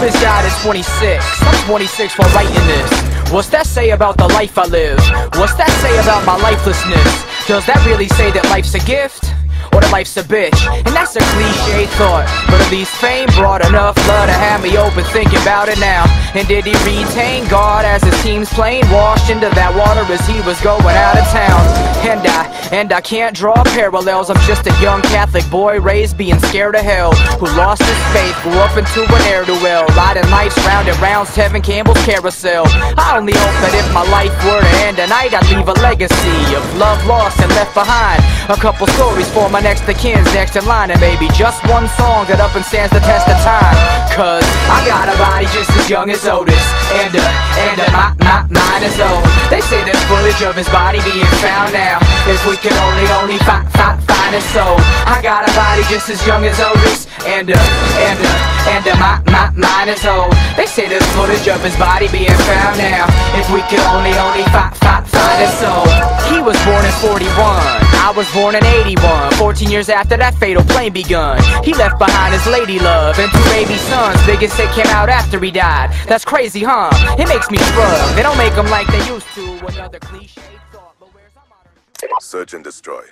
Oldest guy is 26. I'm 26 while writing this. What's that say about the life I live? What's that say about my lifelessness? Does that really say that life's a gift? Or that life's a bitch? And that's a cliche thought, but at least fame brought enough blood to have me open thinking about it now. And did he retain God as his team's plane washed into that water as he was going out of town? And I can't draw parallels. I'm just a young Catholic boy raised being scared of hell, who lost his faith, grew up into an ne'er-do-well, riding life's round and rounds, Tevin Campbell's carousel. I only hope that if my life were to end tonight, I'd leave a legacy of love lost and left behind. A couple stories for my next of kin's next in line, and maybe just one song that up and stands the test of time. Cause I got a body just as young as Otis, and mine is old. They say there's footage of his body being found now. If we could only find his soul. I got a body just as young as Otis, and mine is old. They say there's footage of his body being found now. If we could only find his soul. He was born in 41. I was born in 81, 14 years after that fatal plane begun. He left behind his lady love and 2 baby sons. Biggest hit came out after he died. That's crazy, huh? It makes me shrug. They don't make them like they used to. Another cliche thought, but where's our modern... Search and destroy.